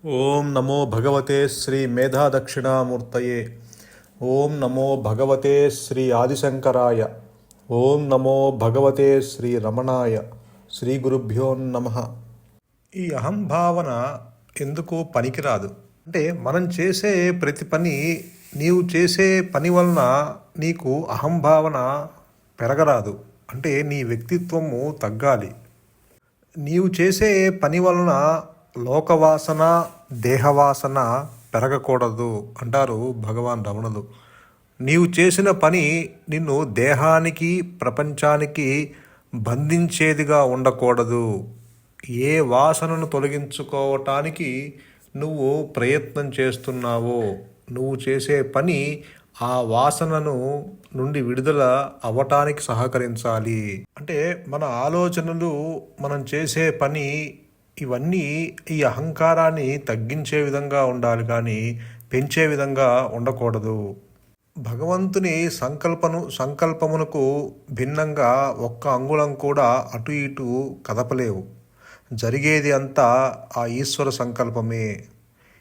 ఓం నమో భగవతే శ్రీ మేధాదక్షిణామూర్తయే. ఓం నమో భగవతే శ్రీ ఆదిశంకరాయ. ఓం నమో భగవతే శ్రీ రమణాయ. శ్రీ గురుభ్యో నమః. ఈ అహంభావన ఎందుకు పనికిరాదు అంటే, మనం చేసే ప్రతి పని, నీవు చేసే పని వలన నీకు అహంభావన పెరగరాదు. అంటే నీ వ్యక్తిత్వము తగ్గాలి. నీవు చేసే పని వలన లోకవాసన, దేహవాసన పెరగకూడదు అంటారు భగవాన్ రమణులు. నీవు చేసిన పని నిన్ను దేహానికి, ప్రపంచానికి బంధించేదిగా ఉండకూడదు. ఏ వాసనను తొలగించుకోవటానికి నువ్వు ప్రయత్నం చేస్తున్నావో, నువ్వు చేసే పని ఆ వాసనను నుండి విడుదల అవ్వటానికి సహకరించాలి. అంటే మన ఆలోచనలు, మనం చేసే పని, ఇవన్నీ ఈ అహంకారాన్ని తగ్గించే విధంగా ఉండాలి, కానీ పెంచే విధంగా ఉండకూడదు. భగవంతుని సంకల్పమునకు భిన్నంగా ఒక్క అంగుళం కూడా అటు ఇటు కదపలేవు. జరిగేది అంతా ఆ ఈశ్వర సంకల్పమే.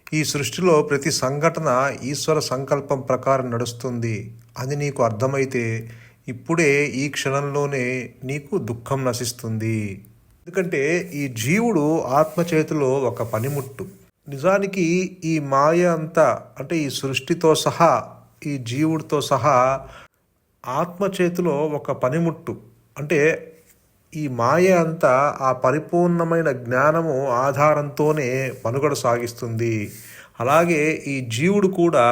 ఈ సృష్టిలో ప్రతి సంఘటన ఈశ్వర సంకల్పం ప్రకారం నడుస్తుంది అని నీకు అర్థమైతే ఇప్పుడే, ఈ క్షణంలోనే నీకు దుఃఖం నశిస్తుంది. ఎందుకంటే ఈ జీవుడు ఆత్మ చేతిలో ఒక పనిముట్టు. నిజానికి ఈ మాయ అంతా, అంటే ఈ సృష్టితో సహా, ఈ జీవుడితో సహా ఆత్మ చేతిలో ఒక పనిముట్టు. అంటే ఈ మాయ అంతా ఆ పరిపూర్ణమైన జ్ఞానము ఆధారంతోనే మనుగడ సాగిస్తుంది. అలాగే ఈ జీవుడు కూడా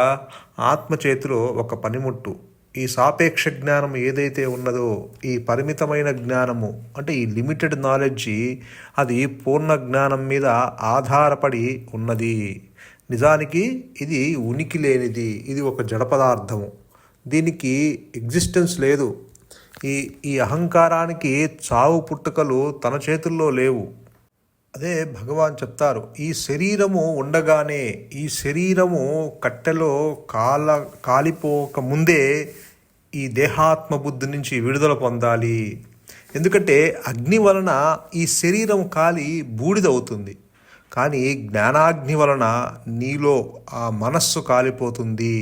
ఆత్మ చేతిలో ఒక పనిముట్టు. ఈ సాపేక్ష జ్ఞానం ఏదైతే ఉన్నదో, ఈ పరిమితమైన జ్ఞానము, అంటే ఈ లిమిటెడ్ నాలెడ్జి, అది పూర్ణ జ్ఞానం మీద ఆధారపడి ఉన్నది. నిజానికి ఇది ఉనికి లేనిది. ఇది ఒక జడ పదార్థము. దీనికి ఎగ్జిస్టెన్స్ లేదు. ఈ అహంకారానికి చావు పుట్టుకలు తన చేతుల్లో లేవు. అదే భగవాన్ చెప్తారు, ఈ శరీరము ఉండగానే, ఈ శరీరము కట్టెలో కాలిపోక ముందే ఈ దేహాత్మ బుద్ధి నుంచి విడుదల పొందాలి. ఎందుకంటే అగ్ని వలన ఈ శరీరం కాలి బూడిదవుతుంది, కానీ జ్ఞానాగ్ని వలన నీలో ఆ మనస్సు కాలిపోతుంది.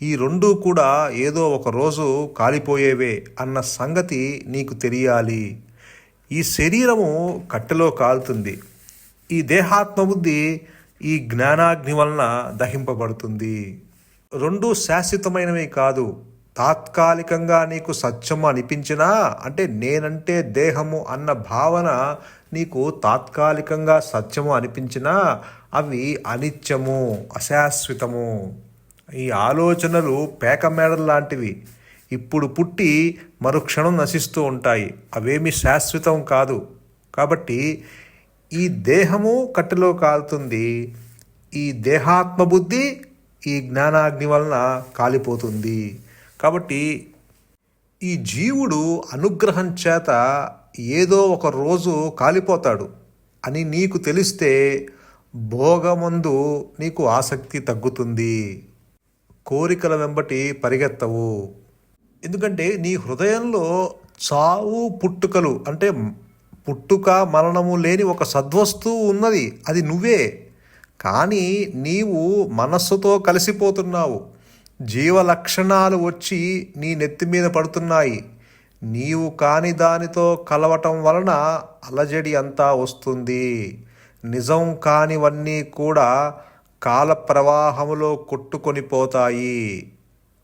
ఈ రెండూ కూడా ఏదో ఒక రోజు కాలిపోయేవే అన్న సంగతి నీకు తెలియాలి. ఈ శరీరము కట్టెలో కాలుతుంది, ఈ దేహాత్మబుద్ధి ఈ జ్ఞానాగ్ని వలన దహింపబడుతుంది. రెండూ శాశ్వతమైనవి కాదు. తాత్కాలికంగా నీకు సత్యము అనిపించినా, అంటే నేనంటే దేహము అన్న భావన నీకు తాత్కాలికంగా సత్యము అనిపించినా, అవి అనిత్యము, అశాశ్వతము. ఈ ఆలోచనలు పేక మేడలు లాంటివి. ఇప్పుడు పుట్టి మరుక్షణం నశిస్తూ ఉంటాయి. అవేమి శాశ్వతం కాదు. కాబట్టి ఈ దేహము కట్టెలో కాలుతుంది, ఈ దేహాత్మబుద్ధి ఈ జ్ఞానాగ్ని వలన కాలిపోతుంది. కాబట్టి ఈ జీవుడు అనుగ్రహం చేత ఏదో ఒక రోజు కాలిపోతాడు అని నీకు తెలిస్తే భోగమందు నీకు ఆసక్తి తగ్గుతుంది. కోరికల వెంబటి పరిగెత్తవు. ఎందుకంటే నీ హృదయంలో చావు పుట్టుకలు, అంటే పుట్టుక మరణము లేని ఒక సద్వస్తువు ఉన్నది. అది నువ్వే. కానీ నీవు మనస్సుతో కలిసిపోతున్నావు. జీవ లక్షణాలు వచ్చి నీ నెత్తి మీద పడుతున్నాయి. నీవు కాని దానితో కలవటం వలన అలజడి అంతా వస్తుంది. నిజం కానివన్నీ కూడా కాల ప్రవాహములో కొట్టుకొని పోతాయి.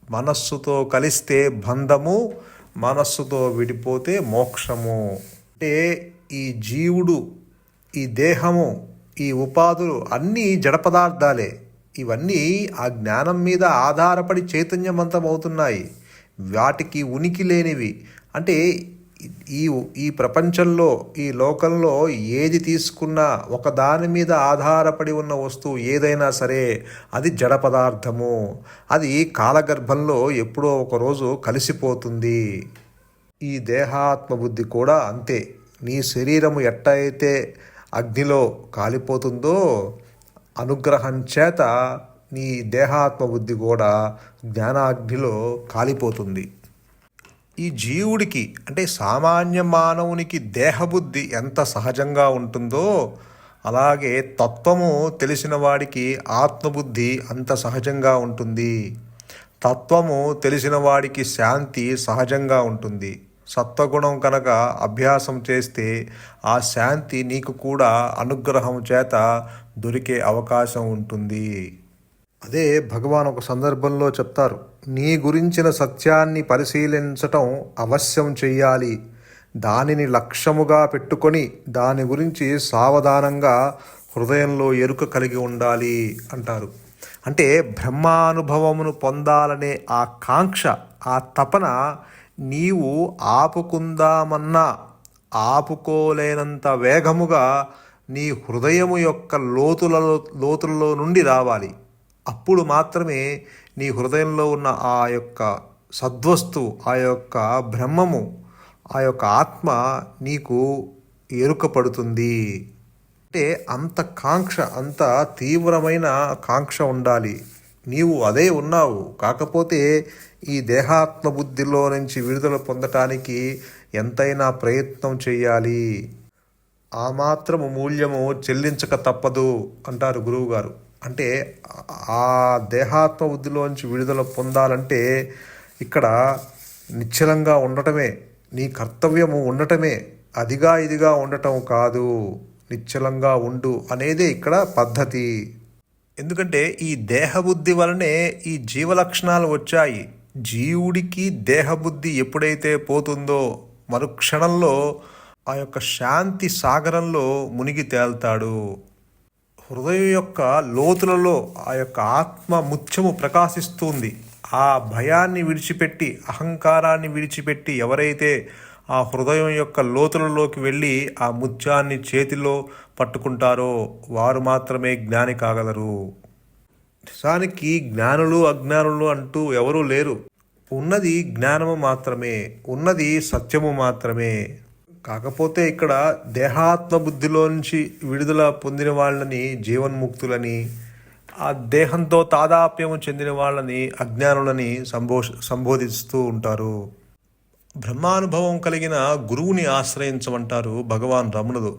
మనస్సుతో కలిస్తే బంధము, మనస్సుతో విడిపోతే మోక్షము. అంటే ఈ జీవుడు, ఈ దేహము, ఈ ఉపాధులు అన్నీ జడ పదార్థాలే. ఇవన్నీ ఆ జ్ఞానం మీద ఆధారపడి చైతన్యవంతమవుతున్నాయి. వాటికి ఉనికి లేనివి. అంటే ఈ ప్రపంచంలో, ఈ లోకంలో ఏది తీసుకున్నా ఒక దాని మీద ఆధారపడి ఉన్న వస్తువు ఏదైనా సరే అది జడ పదార్థము. అది కాలగర్భంలో ఎప్పుడో ఒకరోజు కలిసిపోతుంది. ఈ దేహాత్మ బుద్ధి కూడా అంతే. నీ శరీరము ఎట్టయితే అగ్నిలో కాలిపోతుందో, అనుగ్రహం చేత నీ దేహాత్మ బుద్ధి కూడా జ్ఞానాగ్నిలో కాలిపోతుంది. ఈ జీవుడికి, అంటే సామాన్య మానవునికి దేహబుద్ధి ఎంత సహజంగా ఉంటుందో అలాగే తత్వము తెలిసిన వాడికి ఆత్మబుద్ధి అంత సహజంగా ఉంటుంది. తత్వము తెలిసిన వాడికి శాంతి సహజంగా ఉంటుంది. సత్వగుణం కనుక అభ్యాసం చేస్తే ఆ శాంతి నీకు కూడా అనుగ్రహం చేత దొరికే అవకాశం ఉంటుంది. అదే భగవాన్ ఒక సందర్భంలో చెప్తారు, నీ గురించిన సత్యాన్ని పరిశీలించటం అవశ్యం చెయ్యాలి. దానిని లక్ష్యముగా పెట్టుకొని దాని గురించి సావధానంగా హృదయంలో ఎరుక కలిగి ఉండాలి అంటారు. అంటే బ్రహ్మానుభవమును పొందాలనే ఆ కాంక్ష, ఆ తపన నీవు ఆపుకుందామన్నా ఆపుకోలేనంత వేగముగా నీ హృదయము యొక్క లోతులలో నుండి రావాలి. అప్పుడు మాత్రమే నీ హృదయంలో ఉన్న ఆ యొక్క సద్వస్తు, ఆ యొక్క బ్రహ్మము, ఆ యొక్క ఆత్మ నీకు ఎరుకపడుతుంది. అంటే అంత కాంక్ష, అంత తీవ్రమైన కాంక్ష ఉండాలి. నీవు అదే ఉన్నావు, కాకపోతే ఈ దేహాత్మ బుద్ధిలో నుంచి విడుదల పొందటానికి ఎంతైనా ప్రయత్నం చేయాలి. ఆ మాత్రము మూల్యము చెల్లించక తప్పదు అంటారు గురువుగారు. అంటే ఆ దేహాత్మ బుద్ధిలోంచి విడుదల పొందాలంటే ఇక్కడ నిశ్చలంగా ఉండటమే, నీ కర్తవ్యము ఉండటమే, అదిగా ఇదిగా ఉండటం కాదు. నిశ్చలంగా ఉండు అనేదే ఇక్కడ పద్ధతి. ఎందుకంటే ఈ దేహబుద్ధి వలనే ఈ జీవలక్షణాలు వచ్చాయి. జీవుడికి దేహబుద్ధి ఎప్పుడైతే పోతుందో మరుక్షణంలో ఆ యొక్క శాంతి సాగరంలో మునిగి తేల్తాడు. హృదయం యొక్క లోతులలో ఆ యొక్క ఆత్మ ముత్యము ప్రకాశిస్తుంది. ఆ భయాన్ని విడిచిపెట్టి, అహంకారాన్ని విడిచిపెట్టి ఎవరైతే ఆ హృదయం యొక్క లోతులలోకి వెళ్ళి ఆ ముత్యాన్ని చేతిలో పట్టుకుంటారో వారు మాత్రమే జ్ఞాని కాగలరు. నిజానికి జ్ఞానులు అజ్ఞానులు అంటూ ఎవరూ లేరు. ఉన్నది జ్ఞానము మాత్రమే, ఉన్నది సత్యము మాత్రమే. కాకపోతే ఇక్కడ దేహాత్మ బుద్ధిలో నుంచి విడుదల పొందిన వాళ్ళని జీవన్ముక్తులని, ఆ దేహంతో తాదాప్యము చెందిన వాళ్ళని అజ్ఞానులని సంబోధిస్తూ ఉంటారు. బ్రహ్మానుభవం కలిగిన గురువుని ఆశ్రయించమంటారు భగవాన్ రమణులు.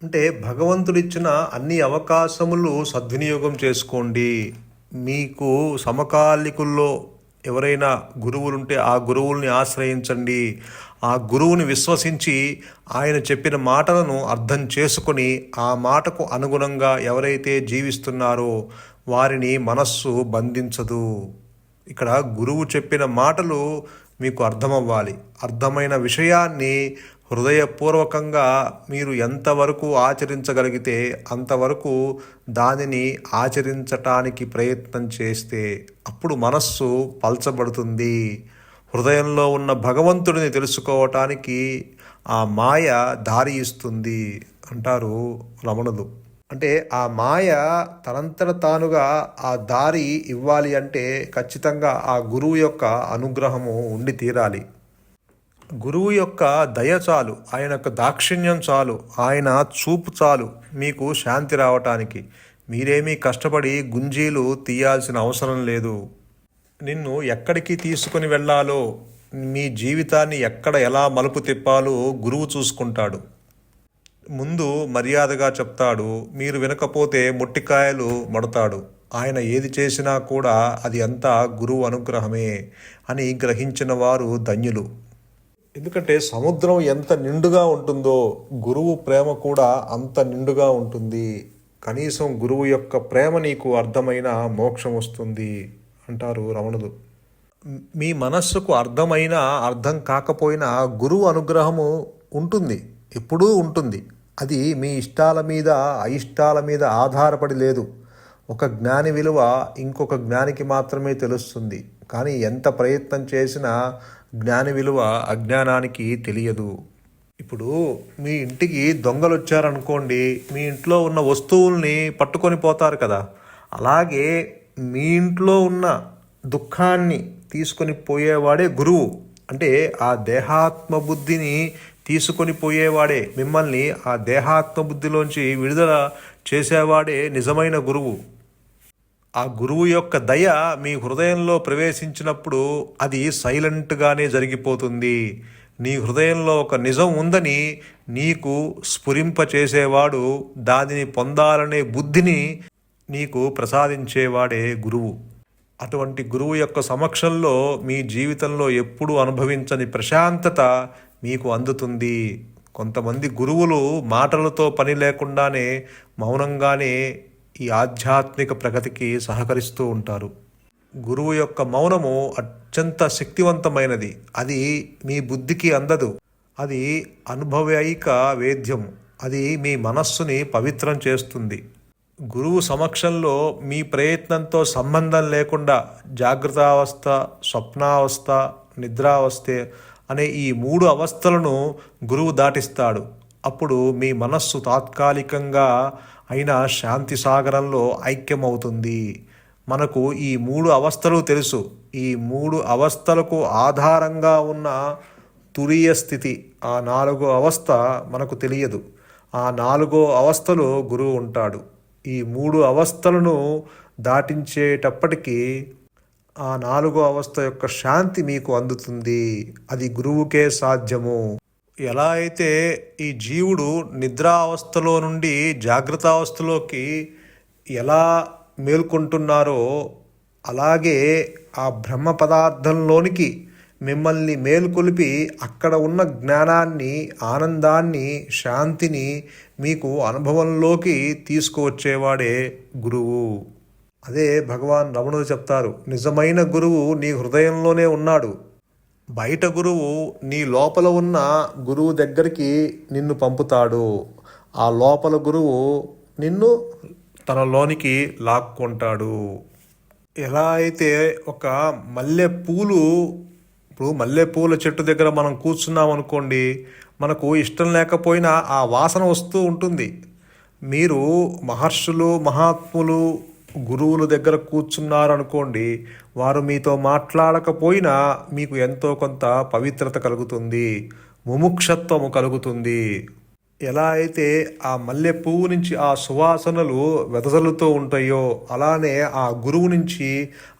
అంటే భగవంతుడిచ్చిన అన్ని అవకాశములు సద్వినియోగం చేసుకోండి. మీకు సమకాలికుల్లో ఎవరైనా గురువులుంటే ఆ గురువుల్ని ఆశ్రయించండి. ఆ గురువుని విశ్వసించి ఆయన చెప్పిన మాటలను అర్థం చేసుకొని ఆ మాటకు అనుగుణంగా ఎవరైతే జీవిస్తున్నారో వారిని మనస్సు బంధించదు. ఇక్కడ గురువు చెప్పిన మాటలు మీకు అర్థమవ్వాలి. అర్థమైన విషయాన్ని హృదయపూర్వకంగా మీరు ఎంతవరకు ఆచరించగలిగితే అంతవరకు దానిని ఆచరించటానికి ప్రయత్నం చేస్తే అప్పుడు మనస్సు పల్చబడుతుంది. హృదయంలో ఉన్న భగవంతుడిని తెలుసుకోవటానికి ఆ మాయ దారి ఇస్తుంది అంటారు రమణులు. అంటే ఆ మాయ తనంతట తానుగా ఆ దారి ఇవ్వాలి అంటే ఖచ్చితంగా ఆ గురువు యొక్క అనుగ్రహము ఉండి తీరాలి. గురువు యొక్క దయ చాలు, ఆయన యొక్క దాక్షిణ్యం చాలు, ఆయన చూపు చాలు మీకు శాంతి రావటానికి. మీరేమీ కష్టపడి గుంజీలు తీయాల్సిన అవసరం లేదు. నిన్ను ఎక్కడికి తీసుకుని వెళ్ళాలో, మీ జీవితాన్ని ఎక్కడ ఎలా మలుపు తిప్పాలో గురువు చూసుకుంటాడు. ముందు మర్యాదగా చెప్తాడు, మీరు వినకపోతే మొట్టికాయలు మడతాడు. ఆయన ఏది చేసినా కూడా అది అంతా గురువు అనుగ్రహమే అని గ్రహించిన వారు ధన్యులు. ఎందుకంటే సముద్రం ఎంత నిండుగా ఉంటుందో గురువు ప్రేమ కూడా అంత నిండుగా ఉంటుంది. కనీసం గురువు యొక్క ప్రేమ నీకు అర్థమైన మోక్షం వస్తుంది అంటారు రమణులు. మీ మనస్సుకు అర్థమైనా అర్థం కాకపోయినా గురువు అనుగ్రహము ఉంటుంది, ఎప్పుడూ ఉంటుంది. అది మీ ఇష్టాల మీద అయిష్టాల మీద ఆధారపడి లేదు. ఒక జ్ఞాని విలువ ఇంకొక జ్ఞానికి మాత్రమే తెలుస్తుంది. కానీ ఎంత ప్రయత్నం చేసినా జ్ఞాని విలువ అజ్ఞానానికి తెలియదు. ఇప్పుడు మీ ఇంటికి దొంగలు వచ్చారనుకోండి, మీ ఇంట్లో ఉన్న వస్తువుల్ని పట్టుకొని పోతారు కదా. అలాగే మీ ఇంట్లో ఉన్న దుఃఖాన్ని తీసుకొని పోయేవాడే గురువు. అంటే ఆ దేహాత్మ బుద్ధిని తీసుకొని పోయేవాడే, మిమ్మల్ని ఆ దేహాత్మ బుద్ధిలోంచి విడుదల చేసేవాడే నిజమైన గురువు. ఆ గురువు యొక్క దయ మీ హృదయంలో ప్రవేశించినప్పుడు అది సైలెంట్గానే జరిగిపోతుంది. నీ హృదయంలో ఒక నిజం ఉందని నీకు స్ఫురింపచేసేవాడు, దానిని పొందాలనే బుద్ధిని నీకు ప్రసాదించేవాడే గురువు. అటువంటి గురువు యొక్క సమక్షంలో మీ జీవితంలో ఎప్పుడూ అనుభవించని ప్రశాంతత మీకు అందుతుంది. కొంతమంది గురువులు మాటలతో పని లేకుండానే మౌనంగానే ఈ ఆధ్యాత్మిక ప్రగతికి సహకరిస్తూ ఉంటారు. గురువు యొక్క మౌనము అత్యంత శక్తివంతమైనది. అది మీ బుద్ధికి అందదు. అది అనుభవైక వేద్యం. అది మీ మనస్సుని పవిత్రం చేస్తుంది. గురువు సమక్షంలో మీ ప్రయత్నంతో సంబంధం లేకుండా జాగ్రత్తావస్థ, స్వప్నావస్థ, నిద్రావస్థ అనే ఈ 3 అవస్థలను గురువు దాటిస్తాడు. అప్పుడు మీ మనస్సు తాత్కాలికంగా అయిన శాంతి సాగరంలో ఐక్యమవుతుంది. మనకు ఈ 3 అవస్థలు తెలుసు. ఈ 3 అవస్థలకు ఆధారంగా ఉన్న తురీయ స్థితి, ఆ 4వ అవస్థ మనకు తెలియదు. ఆ 4వ అవస్థలో గురువు ఉంటాడు. ఈ 3 అవస్థలను దాటించేటప్పటికీ ఆ 4వ అవస్థ యొక్క శాంతి మీకు అందుతుంది. అది గురువుకే సాధ్యము. ఎలా అయితే ఈ జీవుడు నిద్రావస్థలో నుండి జాగ్రత్తావస్థలోకి ఎలా మేల్కొంటున్నారో, అలాగే ఆ బ్రహ్మ పదార్థంలోనికి మిమ్మల్ని మేల్కొలిపి అక్కడ ఉన్న జ్ఞానాన్ని, ఆనందాన్ని, శాంతిని మీకు అనుభవంలోకి తీసుకువచ్చేవాడే గురువు. అదే భగవాన్ రమణుడు చెప్తారు, నిజమైన గురువు నీ హృదయంలోనే ఉన్నాడు. బయట గురువు నీ లోపల ఉన్న గురువు దగ్గరికి నిన్ను పంపుతాడు. ఆ లోపల గురువు నిన్ను తనలోనికి లాక్కుంటాడు. ఎలా అయితే ఒక మల్లెపూలు, ఇప్పుడు మల్లెపూల చెట్టు దగ్గర మనం కూర్చున్నాం అనుకోండి, మనకు ఇష్టం లేకపోయినా ఆ వాసన వస్తూ ఉంటుంది. మీరు మహర్షులు, మహాత్ములు, గురువుల దగ్గర కూర్చున్నారనుకోండి, వారు మీతో మాట్లాడకపోయినా మీకు ఎంతో కొంత పవిత్రత కలుగుతుంది, ముముక్షత్వము కలుగుతుంది. ఎలా అయితే ఆ మల్లె పువ్వు నుంచి ఆ సువాసనలు వెదజల్లుతూ ఉంటాయో, అలానే ఆ గురువు నుంచి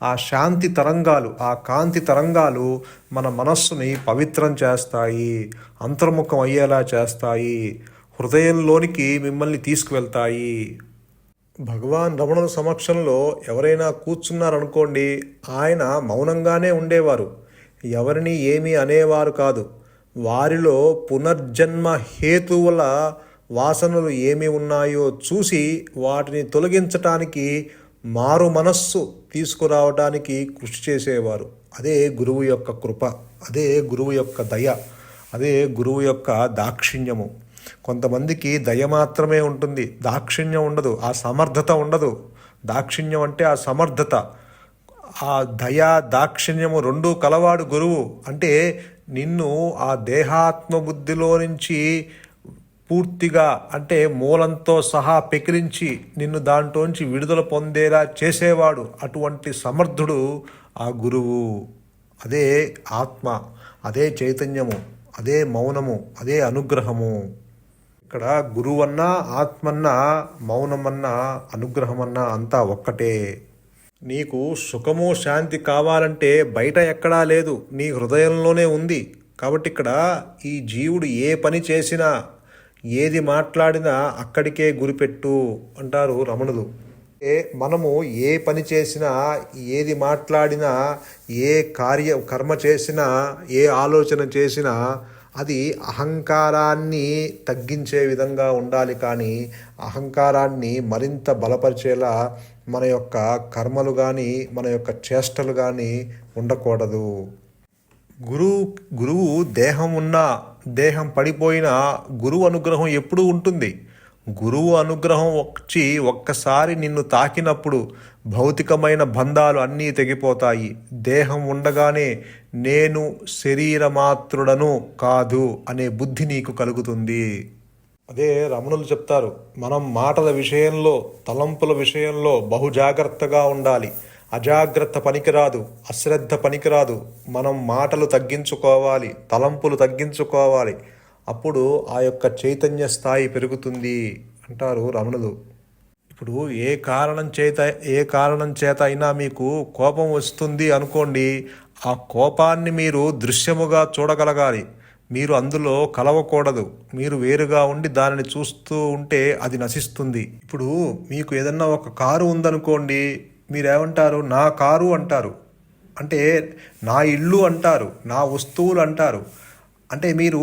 ఆ శాంతి తరంగాలు, ఆ కాంతి తరంగాలు మన మనస్సుని పవిత్రం చేస్తాయి, అంతర్ముఖం అయ్యేలా చేస్తాయి, హృదయంలోనికి మిమ్మల్ని తీసుకువెళ్తాయి. భగవాన్ రమణుల సమక్షంలో ఎవరైనా కూర్చున్నారనుకోండి, ఆయన మౌనంగానే ఉండేవారు. ఎవరిని ఏమీ అనేవారు కాదు. వారిలో పునర్జన్మ హేతువుల వాసనలు ఏమి ఉన్నాయో చూసి వాటిని తొలగించటానికి, మారు మనస్సు తీసుకురావడానికి కృషి చేసేవారు. అదే గురువు యొక్క కృప, అదే గురువు యొక్క దయ, అదే గురువు యొక్క దాక్షిణ్యము. కొంతమందికి దయ మాత్రమే ఉంటుంది, దాక్షిణ్యం ఉండదు, ఆ సమర్థత ఉండదు. దాక్షిణ్యం అంటే ఆ సమర్థత. ఆ దయ, దాక్షిణ్యము రెండూ కలవాడు గురువు. అంటే నిన్ను ఆ దేహాత్మబుద్ధిలో నుంచి పూర్తిగా, అంటే మూలంతో సహా పెకిలించి నిన్ను దాంట్లోంచి విడుదల పొందేలా చేసేవాడు. అటువంటి సమర్థుడు ఆ గురువు. అదే ఆత్మ, అదే చైతన్యము, అదే మౌనము, అదే అనుగ్రహము. ఇక్కడ గురువన్నా, ఆత్మన్నా, మౌనమన్నా, అనుగ్రహమన్నా అంతా ఒక్కటే. నీకు సుఖము, శాంతి కావాలంటే బయట ఎక్కడా లేదు, నీ హృదయంలోనే ఉంది. కాబట్టి ఇక్కడ ఈ జీవుడు ఏ పని చేసినా, ఏది మాట్లాడినా అక్కడికే గురిపెట్టు అంటారు రమణులు. మనము ఏ పని చేసినా, ఏది మాట్లాడినా, ఏ కర్మ చేసినా, ఏ ఆలోచన చేసినా అది అహంకారాన్ని తగ్గించే విధంగా ఉండాలి. కానీ అహంకారాన్ని మరింత బలపరిచేలా మన యొక్క కర్మలు కానీ, మన యొక్క చేష్టలు కానీ ఉండకూడదు. గురువు దేహం ఉన్నా, దేహం పడిపోయినా గురువు అనుగ్రహం ఎప్పుడూ ఉంటుంది. గురువు అనుగ్రహం వచ్చి ఒక్కసారి నిన్ను తాకినప్పుడు భౌతికమైన బంధాలు అన్నీ తెగిపోతాయి. దేహం ఉండగానే నేను శరీరమాత్రుడను కాదు అనే బుద్ధి నీకు కలుగుతుంది. అదే రమణులు చెప్తారు, మనం మాటల విషయంలో, తలంపుల విషయంలో బహు జాగ్రత్తగా ఉండాలి. అజాగ్రత్త పనికిరాదు, అశ్రద్ధ పనికిరాదు. మనం మాటలు తగ్గించుకోవాలి, తలంపులు తగ్గించుకోవాలి. అప్పుడు ఆ యొక్క చైతన్య స్థాయి పెరుగుతుంది అంటారు రమణులు. ఇప్పుడు ఏ కారణం చేత అయినా మీకు కోపం వస్తుంది అనుకోండి, ఆ కోపాన్ని మీరు దృశ్యముగా చూడగలగాలి. మీరు అందులో కలవకూడదు. మీరు వేరుగా ఉండి దానిని చూస్తూ ఉంటే అది నశిస్తుంది. ఇప్పుడు మీకు ఏదన్నా ఒక కారు ఉందనుకోండి, మీరేమంటారు? నా కారు అంటారు. అంటే నా ఇల్లు అంటారు, నా వస్తువులు అంటారు. అంటే మీరు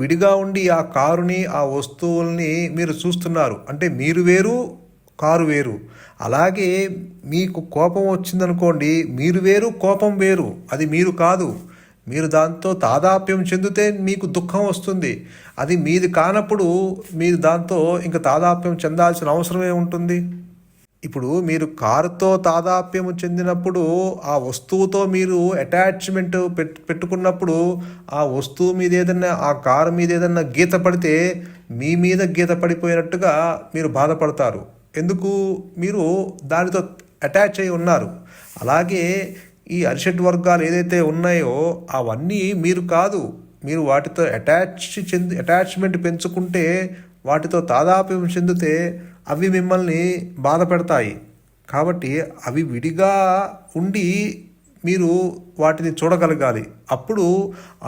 విడిగా ఉండి ఆ కారుని, ఆ వస్తువుల్ని మీరు చూస్తున్నారు. అంటే మీరు వేరు, కారు వేరు. అలాగే మీకు కోపం వచ్చిందనుకోండి, మీరు వేరు, కోపం వేరు. అది మీరు కాదు. మీరు దాంతో తాదాప్యం చెందితే మీకు దుఃఖం వస్తుంది. అది మీది కానప్పుడు మీరు దాంతో ఇంకా తాదాప్యం చెందాల్సిన అవసరమే ఉంటుంది. ఇప్పుడు మీరు కారుతో తాదాప్యము చెందినప్పుడు ఆ వస్తువుతో మీరు అటాచ్మెంట్ పెట్టుకున్నప్పుడు ఆ వస్తువు మీద ఏదన్నా, ఆ కారు మీద ఏదన్నా గీత పడితే మీ మీద గీత పడిపోయినట్టుగా మీరు బాధపడతారు. ఎందుకు? మీరు దానితో అటాచ్ అయి ఉన్నారు. అలాగే ఈ అరిషడ్ వర్గాలు ఏదైతే ఉన్నాయో అవన్నీ మీరు కాదు. మీరు వాటితో అటాచ్మెంట్ పెంచుకుంటే, వాటితో తాదాప్యం చెందితే అవి మిమ్మల్ని బాధ పెడతాయి. కాబట్టి అవి విడిగా ఉండి మీరు వాటిని చూడగలగాలి. అప్పుడు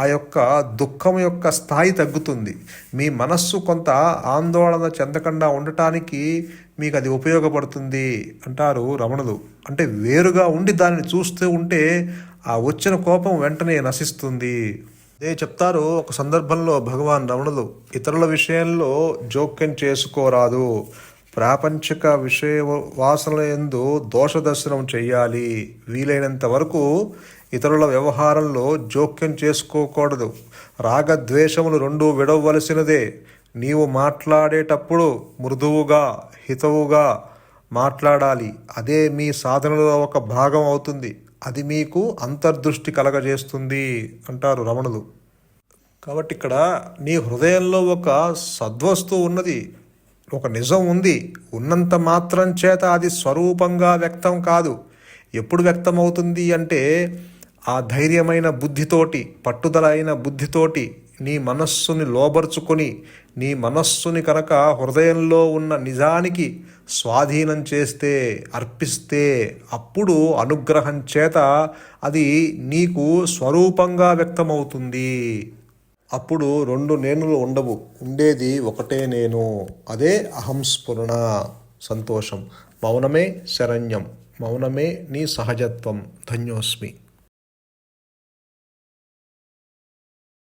ఆ యొక్క దుఃఖం యొక్క స్థాయి తగ్గుతుంది. మీ మనస్సు కొంత ఆందోళన చెందకుండా ఉండటానికి మీకు అది ఉపయోగపడుతుంది అంటారు రమణులు. అంటే వేరుగా ఉండి దానిని చూస్తూ ఉంటే ఆ వచ్చిన కోపం వెంటనే నశిస్తుంది. అదే చెప్తారు ఒక సందర్భంలో భగవాన్ రమణులు, ఇతరుల విషయంలో జోక్యం చేసుకోరాదు, ప్రాపంచిక విషయ వాసనల యందు దోషదర్శనం చెయ్యాలి, వీలైనంత వరకు ఇతరుల వ్యవహారంలో జోక్యం చేసుకోకూడదు, రాగద్వేషములు రెండూ విడవలసినదే, నీవు మాట్లాడేటప్పుడు మృదువుగా హితవుగా మాట్లాడాలి, అదే మీ సాధనలో ఒక భాగం అవుతుంది, అది మీకు అంతర్దృష్టి కలగజేస్తుంది అంటారు రమణులు. కాబట్టి ఇక్కడ నీ హృదయంలో ఒక సద్వస్తువు ఉన్నది, ఒక నిజం ఉంది. ఉన్నంత మాత్రం చేత అది స్వరూపంగా వ్యక్తం కాదు. ఎప్పుడు వ్యక్తం అవుతుంది అంటే ఆ ధైర్యమైన బుద్ధితోటి, పట్టుదల అయిన బుద్ధితోటి నీ మనస్సుని లోబరుచుకొని, నీ మనస్సుని కనుక హృదయంలో ఉన్న నిజానికి స్వాధీనం చేస్తే, అర్పిస్తే, అప్పుడు అనుగ్రహం చేత అది నీకు స్వరూపంగా వ్యక్తమవుతుంది. అప్పుడు రెండు నేనులు ఉండవు, ఉండేది ఒకటే నేను. అదే అహంస్ఫురణ, సంతోషం. మౌనమే శరణ్యం, మౌనమే నీ సహజత్వం. ధన్యోస్మి.